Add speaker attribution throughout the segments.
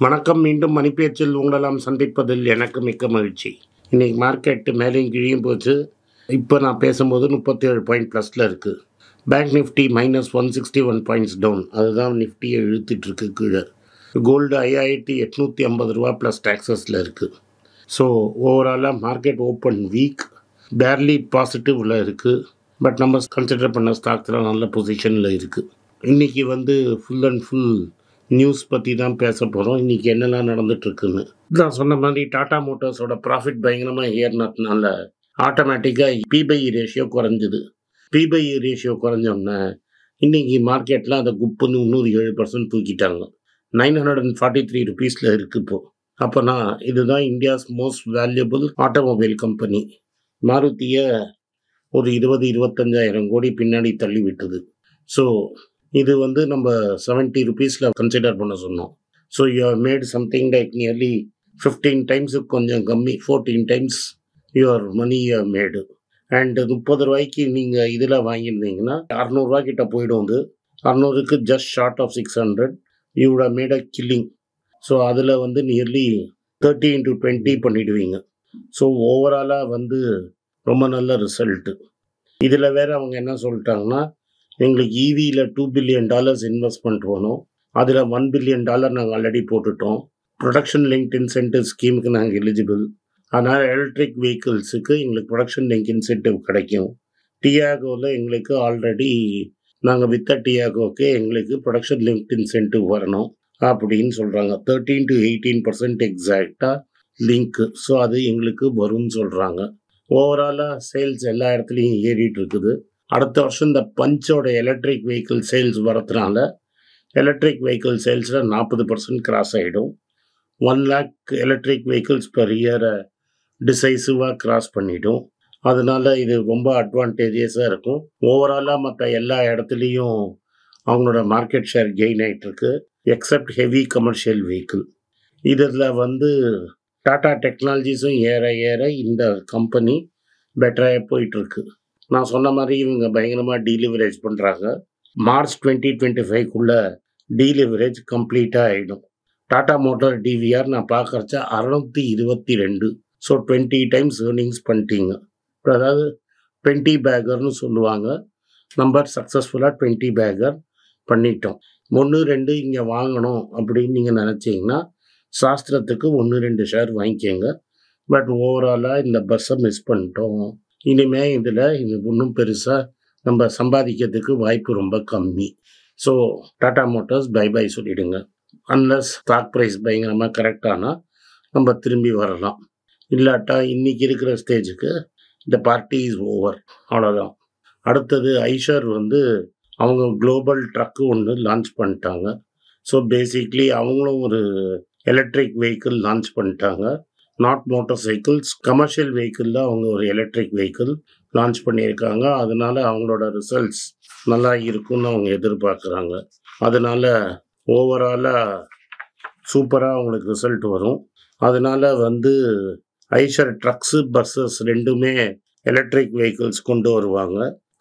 Speaker 1: வணக்கம். மீண்டும் மணிப்பேச்சில் உங்களெல்லாம் சந்திப்பதில் எனக்கு மிக்க மகிழ்ச்சி. இன்னைக்கு மார்க்கெட் மேலேயும் கீழேயும் போச்சு. இப்போ நான் பேசும்போது 37 பாயிண்ட் ப்ளஸில் இருக்குது. Bank Nifty -161 points down. அதுதான் நிஃப்டியை இழுத்துட்டு இருக்கு கீழே. கோல்டு 5850 ரூபா ப்ளஸ் டேக்ஸஸில் இருக்குது. ஸோ ஓவராலாக மார்க்கெட் ஓப்பன் வீக், பேர்லி பாசிட்டிவில் இருக்குது. பட் நம்ம கன்சிடர் பண்ண ஸ்டாக்ஸ்லாம் நல்ல பொசிஷனில் இருக்குது. இன்றைக்கி ஃபுல் அண்ட் ஃபுல் நியூஸ் பற்றி தான் பேச போகிறோம். இன்றைக்கி என்னெல்லாம் நடந்துகிட்ருக்குன்னு நான் சொன்ன மாதிரி டாடா மோட்டார்ஸோட ப்ராஃபிட் பயங்கரமாக ஏறினதுனால ஆட்டோமேட்டிக்காக பி/இ ரேஷியோ குறைஞ்சிது. பி/இ ரேஷியோ குறைஞ்சோடனே இன்றைக்கி மார்க்கெட்டில் அதை குப்புன்னு 107% தூக்கிட்டாங்க. 943 ருபீஸில் இருக்குது இப்போது. அப்போனா இதுதான் India's most valuable automobile company. மாருதியை ஒரு 20-25,000 கோடி பின்னாடி தள்ளி விட்டுது. ஸோ இது நம்ம 70 ருபீஸில் கன்சிடர் பண்ண சொன்னோம். So you have made something like nearly 15 டைம்ஸுக்கு கொஞ்சம் கம்மி, 14 times your money you have made. And 30 ரூபாய்க்கு நீங்கள் இதில் வாங்கியிருந்தீங்கன்னா 600 ரூபா கிட்ட போய்டும். 600க்கு just short of 600 you would have made a killing. So அதில் நியர்லி 30 into 20 பண்ணிடுவீங்க. ஸோ ஓவராலாக ரொம்ப நல்ல ரிசல்ட்டு. இதில் வேறு அவங்க என்ன சொல்லிட்டாங்கன்னா, எங்களுக்கு ஈவியில் $2 பில்லியன் இன்வெஸ்ட்மெண்ட் வேணும். அதில் $1 பில்லியன் நாங்கள் ஆல்ரெடி போட்டுட்டோம். ப்ரொடக்ஷன் லிங்க்ட் இன்சென்டிவ் ஸ்கீமுக்கு நாங்கள் எலிஜிபிள். அதனால் எலக்ட்ரிக் வெஹிக்கிள்ஸுக்கு எங்களுக்கு ப்ரொடக்ஷன் லிங்க் இன்சென்டிவ் கிடைக்கும். டியாகோவில் எங்களுக்கு ஆல்ரெடி நாங்கள் வித்த டியாகோவுக்கு எங்களுக்கு ப்ரொடக்ஷன் லிங்க்ட் இன்சென்டிவ் வரணும் அப்படின்னு சொல்கிறாங்க. 13 to 18% எக்ஸாக்டாக லிங்க்கு. ஸோ அது எங்களுக்கு வரும்னு சொல்கிறாங்க. ஓவராலாக சேல்ஸ் எல்லா இடத்துலையும் ஏறிட்டு இருக்குது. அடுத்த வருஷம் இந்த பஞ்சோட எலக்ட்ரிக் வெஹிக்கிள் சேல்ஸ் வரதுனால எலக்ட்ரிக் வெஹிக்கிள் சேல்ஸில் 40% கிராஸ் ஆகிடும். 1 lakh எலக்ட்ரிக் வெஹிக்கிள்ஸ் பெர் இயரை டிசைசிவாக கிராஸ் பண்ணிடும். அதனால இது ரொம்ப அட்வான்டேஜஸாக இருக்கும். ஓவராலாக மற்ற எல்லா இடத்துலையும் அவங்களோட மார்க்கெட் ஷேர் கெயின் ஆகிட்டுருக்கு, எக்ஸப்ட் ஹெவி கமர்ஷியல் வெஹிக்கிள். இதில் டாடா டெக்னாலஜிஸும் ஏற ஏற இந்த கம்பெனி பெட்டராக போயிட்டுருக்கு. நான் சொன்ன மாதிரி இவங்க பயங்கரமாக டீலிவரேஜ் பண்ணுறாங்க. மார்ச் 2025க்குள்ளே டீலிவரேஜ் கம்ப்ளீட்டாக ஆகிடும். டாடா மோட்டார் டிவிஆர் நான் பார்க்குறச்ச 622. ஸோ 20 டைம்ஸ் ஏர்னிங்ஸ் பண்ணிட்டீங்க. அதாவது 20 பேக்கர்னு சொல்லுவாங்க. நம்பர் சக்ஸஸ்ஃபுல்லாக 20 பேக்கர் பண்ணிட்டோம். 1-2 இங்கே வாங்கணும் அப்படின்னு நீங்கள் நினச்சிங்கன்னா சாஸ்திரத்துக்கு 1-2 ஷேர் வாங்கிக்கோங்க. பட் ஓவராலாக இந்த பஸ்ஸை மிஸ் பண்ணிட்டோம். இனிமேல் இதில் இது ஒன்றும் பெருசாக நம்ம சம்பாதிக்கிறதுக்கு வாய்ப்பு ரொம்ப கம்மி. ஸோ டாடா மோட்டார்ஸ் பை சொல்லிவிடுங்க. அன்லஸ் ஸ்டாக் ப்ரைஸ் பயங்கரமாக கரெக்டானால் நம்ம திரும்பி வரலாம். இல்லாட்டா இன்றைக்கி இருக்கிற ஸ்டேஜுக்கு இந்த பார்ட்டி இஸ் ஓவர், அவ்வளோதான். அடுத்தது ஐஷர் அவங்க குளோபல் ட்ரக்கு ஒன்று லான்ச் பண்ணிட்டாங்க. ஸோ பேசிக்லி அவங்களும் ஒரு எலக்ட்ரிக் வெஹிக்கிள் லான்ச் பண்ணிட்டாங்க. நாட் மோட்டார் சைக்கிள்ஸ், கமர்ஷியல் வெஹிக்கிளில் அவங்க ஒரு எலக்ட்ரிக் வெஹிக்கிள் லான்ச் பண்ணியிருக்காங்க. அதனால் அவங்களோட ரிசல்ட்ஸ் நல்லா இருக்குன்னு அவங்க எதிர்பார்க்குறாங்க. அதனால் ஓவராலாக சூப்பராக அவங்களுக்கு ரிசல்ட் வரும். அதனால் ஐஷர் ட்ரக்ஸு பஸ்ஸஸ் ரெண்டுமே எலக்ட்ரிக் வெஹிக்கிள்ஸ் கொண்டு வருவாங்க.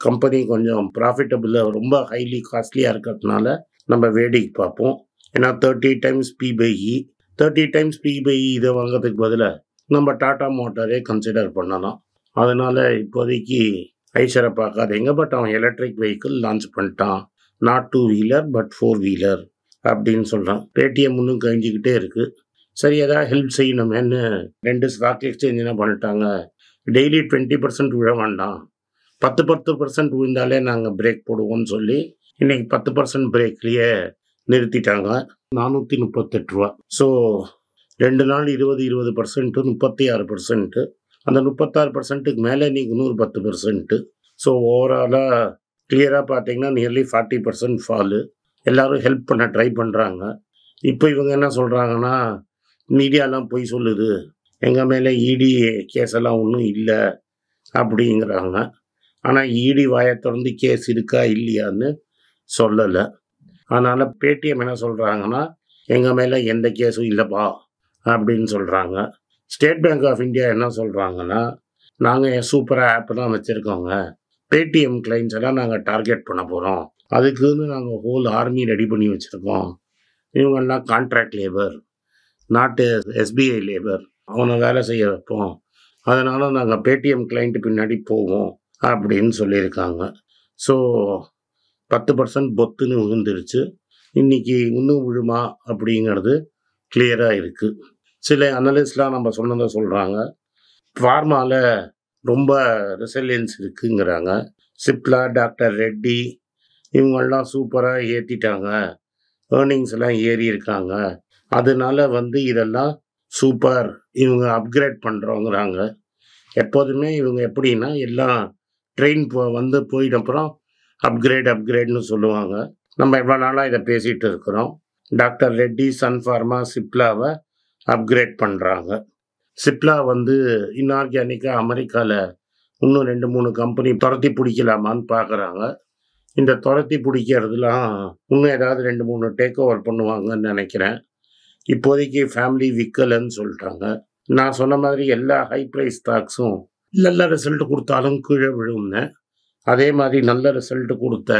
Speaker 1: கம்பெனி கொஞ்சம் ப்ராஃபிட்டபிளாக ரொம்ப ஹைலி காஸ்ட்லியாக இருக்கிறதுனால நம்ம வேடிக்கை பார்ப்போம். ஏன்னா 30 டைம்ஸ் பி/இ 30 டைம்ஸ் பி/இ இதை வாங்கிறதுக்கு பதிலாக நம்ம டாடா மோட்டாரே கன்சிடர் பண்ணலாம். அதனால் இப்போதைக்கு ஐஷரை பார்க்காதீங்க. பட் அவன் எலக்ட்ரிக் வெஹிக்கிள் லான்ச் பண்ணிட்டான். நாட் 2 வீலர் பட் 4 வீலர் அப்படின்னு சொல்கிறான். பேடிஎம் இன்னும் கழிஞ்சிக்கிட்டே இருக்குது. சரி, எதாவது ஹெல்ப் செய்யணுமேன்னு 2 ஸ்டாக் எக்ஸ்சேஞ்ச் என்ன பண்ணிட்டாங்க, டெய்லி 20% விழ வேண்டாம், 10% விழுந்தாலே நாங்கள் பிரேக் போடுவோம்னு சொல்லி இன்றைக்கி 10% பிரேக்லேயே நிறுத்திட்டாங்க. 438 ரூபா. ஸோ 2 நாள் 20% 36%. அந்த 36%க்கு மேலே இன்றைக்கி 110%. ஸோ ஓவராலாக கிளியராக பார்த்தீங்கன்னா நியர்லி 40% ஃபாலு. எல்லோரும் ஹெல்ப் பண்ண ட்ரை பண்ணுறாங்க. இப்போ இவங்க என்ன சொல்கிறாங்கன்னா, மீடியாலாம் பொய் சொல்லுது, எங்கள் மேலே இடி கேஸ் எல்லாம் ஒன்றும் இல்லை அப்படிங்கிறாங்க. ஆனால் இடி வாயை திறந்து கேஸ் இருக்கா இல்லையான்னு சொல்லலை. அதனால் பேடிஎம் என்ன சொல்கிறாங்கன்னா, எங்கள் மேலே எந்த கேஸும் இல்லைப்பா அப்படின்னு சொல்கிறாங்க. ஸ்டேட் பேங்க் ஆஃப் இந்தியா என்ன சொல்கிறாங்கன்னா, நாங்கள் சூப்பராக ஆப் தான் வச்சுருக்கோங்க, பேடிஎம் கிளைண்ட்ஸ் எல்லாம் நாங்கள் டார்கெட் பண்ண போகிறோம், அதுக்குன்னு நாங்கள் ஹோல் ஆர்மி ரெடி பண்ணி வச்சுருக்கோம், இவங்கெல்லாம் கான்ட்ராக்ட் லேபர், நாட்டு எஸ்பிஐ லேபர் அவனை வேலை செய்ய வைப்போம், அதனால் நாங்கள் பேடிஎம் கிளைண்ட்டு பின்னாடி போவோம் அப்படின்னு சொல்லியிருக்காங்க. ஸோ 10% பொத்துன்னு விழுந்துருச்சு. இன்றைக்கி இன்னும் விழுமா அப்படிங்கிறது கிளியராக இருக்குது. சில அனலிஸ்ட்லாம் நம்ம சொன்னதை சொல்கிறாங்க, ஃபார்மாவில் ரொம்ப ரெசிலியன்ஸ் இருக்குங்கிறாங்க. சிப்லா, டாக்டர் ரெட்டி இவங்கெல்லாம் சூப்பராக ஏற்றிட்டாங்க, ஏர்னிங்ஸ் எல்லாம் ஏறி இருக்காங்க, அதனால இதெல்லாம் சூப்பர், இவங்க அப்கிரேட் பண்ணுறோங்கிறாங்க. எப்போதுமே இவங்க எப்படின்னா எல்லாம் ட்ரெயின் போயிட்ட அப்புறம் அப்கிரேட்னு சொல்லுவாங்க. நம்ம எவ்வளோ நாளாக இதை பேசிகிட்டு இருக்கிறோம். டாக்டர் ரெட்டி, சன் ஃபார்மா, சிப்லாவை அப்கிரேட் பண்ணுறாங்க. சிப்லா இன்ஆர்கானிக்காக அமெரிக்காவில் இன்னும் 2-3 கம்பெனி துரத்தி பிடிக்கலாமான்னு பார்க்குறாங்க. இந்த துரத்தி பிடிக்கிறதுலாம் இன்னும் ஏதாவது 2-3 டேக் ஓவர் பண்ணுவாங்கன்னு நினைக்கிறேன். இப்போதைக்கு ஃபேமிலி விற்கலைன்னு சொல்லிட்டாங்க. நான் சொன்ன மாதிரி எல்லா ஹை ப்ரைஸ் ஸ்டாக்ஸும் நல்ல ரிசல்ட் கொடுத்தாலும் கீழே விழுந்தேன். அதே மாதிரி நல்ல ரிசல்ட் கொடுத்த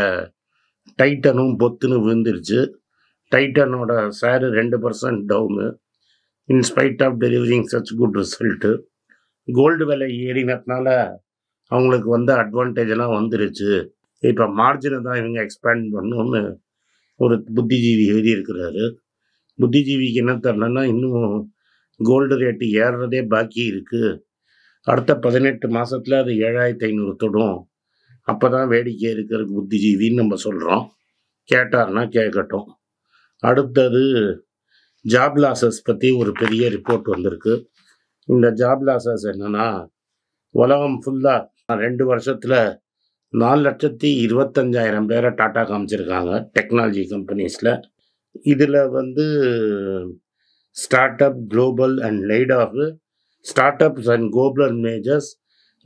Speaker 1: டைட்டனும் பொத்துன்னு விழுந்துருச்சு. டைட்டனோட share 2% down in spite of delivering such good result. Gold விலை ஏறினதுனால அவங்களுக்கு அட்வான்டேஜெல்லாம் வந்துருச்சு. இப்போ மார்ஜினை தான் இவங்க எக்ஸ்பேண்ட் பண்ணணும்னு ஒரு புத்திஜீவி எழுதியிருக்கிறாரு. புத்திஜீவிக்கு என்ன தரலன்னா, இன்னும் கோல்டு ரேட்டு ஏறுறதே பாக்கி இருக்குது, அடுத்த 18 மாதத்தில் அது 7500 தொடும், அப்போ தான் வேடிக்கை இருக்கிறதுக்கு புத்திஜீவின்னு நம்ம சொல்கிறோம். கேட்டார்னா கேட்கட்டும். அடுத்தது ஜாப் லாஸஸ் பற்றி ஒரு பெரிய ரிப்போர்ட் வந்திருக்கு. இந்த ஜாப் லாஸஸ் என்னென்னா, உலகம் ஃபுல்லாக 2 வருஷத்தில் 4,25,000 பேரை டாட்டா காமிச்சிருக்காங்க டெக்னாலஜி கம்பெனிஸில். இதில் startup, global and laid off startups and global majors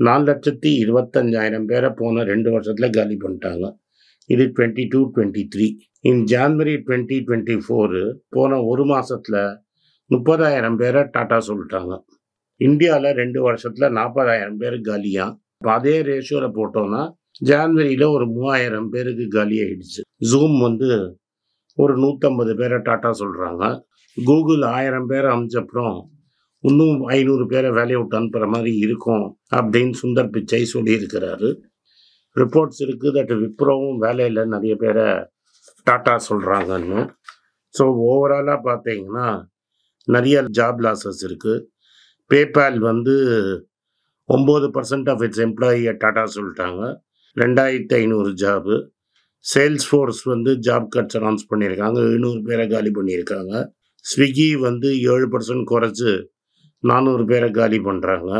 Speaker 1: 4,25,000 பேரை போன 2 வருஷத்தில் காலி பண்ணிட்டாங்க. இது 22-23. இன் ஜான்வரி 2024 போன ஒரு மாதத்தில் 30,000 பேரை டாட்டா சொல்லிட்டாங்க. இந்தியாவில் 2 வருஷத்தில் 40,000 பேர் காலியாக. அதே ரேஷியோவில் போட்டோன்னா ஜான்வரியில் ஒரு 3,000 பேருக்கு காலி ஆகிடுச்சு. ஜூம் ஒரு 150 பேரை டாட்டா சொல்கிறாங்க. கூகுள் 1000 பேரை அமைச்சப்புறம் இன்னும் 500 பேரை வேலையை விட்டு அனுப்புகிற மாதிரி இருக்கும் அப்படின்னு சுந்தர் பிச்சை சொல்லியிருக்கிறாரு. ரிப்போர்ட்ஸ் இருக்குது தட் விப்ரோவும் வேலையில் நிறைய பேரை டாட்டா சொல்கிறாங்கன்னு. ஸோ ஓவராலாக பார்த்தீங்கன்னா நிறைய ஜாப் லாஸஸ் இருக்குது. பேபால் 9% ஆஃப் இட்ஸ் எம்ப்ளாயியை டாட்டா சொல்லிட்டாங்க, 2,500 job. Salesforce job cuts announce பண்ணியிருக்காங்க, 700 பேரை காலி பண்ணியிருக்காங்க. ஸ்விக்கி 7% குறைச்சி 400 பேரை காலி பண்ணுறாங்க.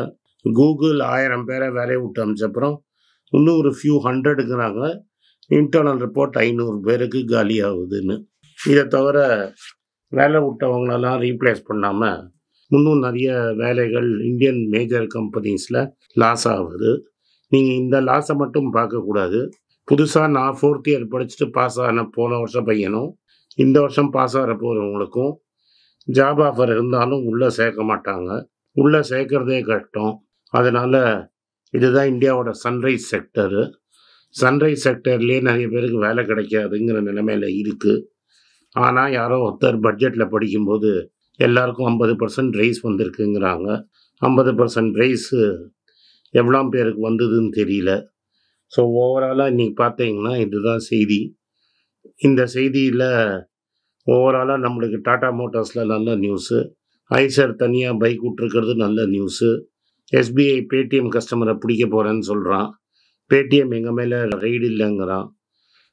Speaker 1: கூகுள் 1000 பேரை வேலையை விட்டு அமிச்சப்புறம் இன்னும் ஒரு ஃபியூ ஹண்ட்ரடுக்குறாங்க. இன்டர்னல் ரிப்போர்ட் 500 பேருக்கு காலி ஆகுதுன்னு. இதை தவிர வேலை விட்டவங்களெல்லாம் ரீப்ளேஸ் பண்ணாமல் இன்னும் நிறைய வேலைகள் இந்தியன் மேஜர் கம்பெனிஸில் லாஸ் ஆகுது. நீங்கள் இந்த லாஸை மட்டும் பார்க்கக்கூடாது. புதுசாக நான் 4th இயர் படிச்சுட்டு பாஸ் ஆன போன வருஷம் பையனும் இந்த வருஷம் பாஸ் ஆகிற போகிறவங்களுக்கும் ஜாப் ஆஃபர் இருந்தாலும் உள்ளே சேர்க்க மாட்டாங்க. உள்ளே சேர்க்குறதே கஷ்டம். அதனால் இதுதான் இந்தியாவோட சன்ரைஸ் செக்டரு. சன்ரைஸ் செக்டர்லேயே நிறைய பேருக்கு வேலை கிடைக்காதுங்கிற நிலைமையில் இருக்குது. ஆனால் யாரோ ஒருத்தர் பட்ஜெட்டில் படிக்கும்போது எல்லாருக்கும் 50% ரைஸ் வந்திருக்குங்கிறாங்க. 50% ரைஸு எவ்வளோ பேருக்கு வந்ததுன்னு தெரியல. ஸோ ஓவராலாக இன்றைக்கி பார்த்தீங்கன்னா இதுதான் செய்தி. இந்த செய்தியில் ஓவராலாக நம்மளுக்கு டாடா மோட்டார்ஸில் நல்ல நியூஸு, ஐசர் தனியாக பைக் விட்ருக்கிறது நல்ல நியூஸு, எஸ்பிஐ பேடிஎம் கஸ்டமரை பிடிக்க போகிறேன்னு சொல்கிறான், பேடிஎம் எங்கள் மேலே ரைடு இல்லைங்கிறான்.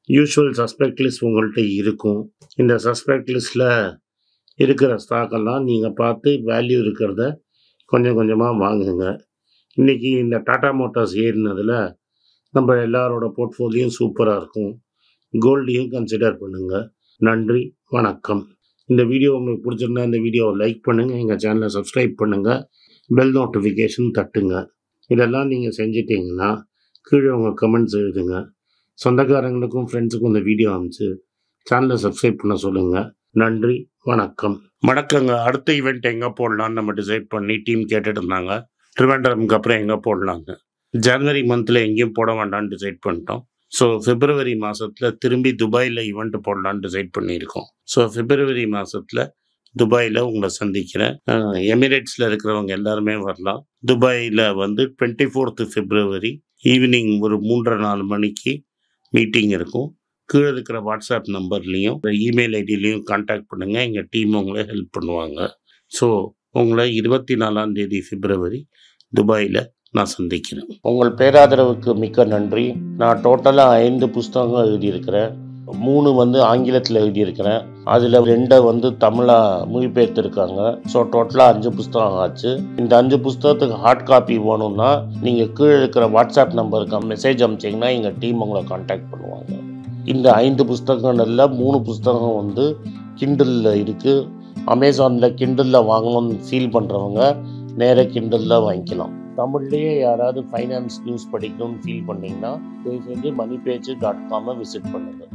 Speaker 1: யூஷுவல் சஸ்பெக்ட் லிஸ்ட் உங்கள்கிட்ட இருக்கும். இந்த சஸ்பெக்ட் லிஸ்ட்டில் இருக்கிற ஸ்டாக்கெல்லாம் நீங்கள் பார்த்து வேல்யூ இருக்கிறத கொஞ்சம் கொஞ்சமாக வாங்குங்க. இன்றைக்கி இந்த டாடா மோட்டார்ஸ் ஏறினதில் நம்ம எல்லாரோட போர்ட்ஃபோலியும் சூப்பராக இருக்கும். கோல்டையும் கன்சிடர் பண்ணுங்கள். நன்றி, வணக்கம். இந்த வீடியோ உங்களுக்கு பிடிச்சிருந்தா இந்த வீடியோவை லைக் பண்ணுங்கள், எங்கள் சேனலை சப்ஸ்கிரைப் பண்ணுங்கள், பெல் நோட்டிஃபிகேஷன் தட்டுங்க. இதெல்லாம் நீங்கள் செஞ்சிட்டிங்கன்னா கீழே உங்கள் கமெண்ட்ஸ் எழுதுங்க. சொந்தக்காரங்களுக்கும் ஃப்ரெண்ட்ஸுக்கும் இந்த வீடியோ அனுப்பிச்சு சேனலை சப்ஸ்கிரைப் பண்ண சொல்லுங்கள். நன்றி, வணக்கம். வணக்கங்க. அடுத்த ஈவெண்ட் எங்கே போடலான்னு நம்ம டிசைட் பண்ணி டீம் கேட்டுட்டு இருந்தாங்க. ட்ரிவாண்டரம்க்கு அப்புறம் எங்கே போடலாங்க. ஜனவரி மந்தில் எங்கேயும் போட வேண்டாம்னு டிசைட் பண்ணிட்டோம். ஸோ பிப்ரவரி மாதத்தில் திரும்பி துபாயில் ஈவெண்ட் போடலான்னு டிசைட் பண்ணியிருக்கோம். ஸோ பிப்ரவரி மாதத்தில் துபாயில் உங்களை சந்திக்கிறேன். எமிரேட்ஸில் இருக்கிறவங்க எல்லாருமே வரலாம். துபாயில் வந்து 24th February ஈவினிங் ஒரு 3:30-4 மணிக்கு மீட்டிங் இருக்கும். கீழே இருக்கிற வாட்ஸ்அப் நம்பர்லேயும் இமெயில் ஐடியிலையும் கான்டாக்ட் பண்ணுங்கள். எங்கள் டீம் உங்களை ஹெல்ப் பண்ணுவாங்க. ஸோ உங்களை 24 February துபாயில் நான் சந்திக்கிறேன். உங்கள் பேராதரவுக்கு மிக்க நன்றி. நான் டோட்டலாக 5 புஸ்தகங்கள் எழுதியிருக்கிறேன். 3 வந்து ஆங்கிலத்தில் எழுதியிருக்கிறேன். அதில் 2 வந்து தமிழாக மொழிபெயர்த்துருக்காங்க. ஸோ டோட்டலாக 5 புஸ்தகம் ஆச்சு. இந்த 5 புஸ்தகத்துக்கு ஹார்ட் காப்பி வேணும்னா நீங்கள் கீழே இருக்கிற வாட்ஸ்அப் நம்பருக்கு மெசேஜ் அனுப்பிச்சிங்கன்னா எங்கள் டீம் உங்களை கான்டாக்ட் பண்ணுவாங்க. இந்த 5 புஸ்தகங்களில் 3 புஸ்தகம் வந்து கிண்டலில் இருக்குது. அமேசானில் கிண்டலில் வாங்கணும்னு ஃபீல் பண்ணுறவங்க நேராக கிண்டலில் வாங்கிக்கலாம். தமிழ்லேயே யாராவது ஃபைனான்ஸ் நியூஸ் படிக்கணும்னு ஃபீல் பண்ணிங்கன்னா தயவுசெஞ்சு moneypage.com விசிட் பண்ணுங்கள்.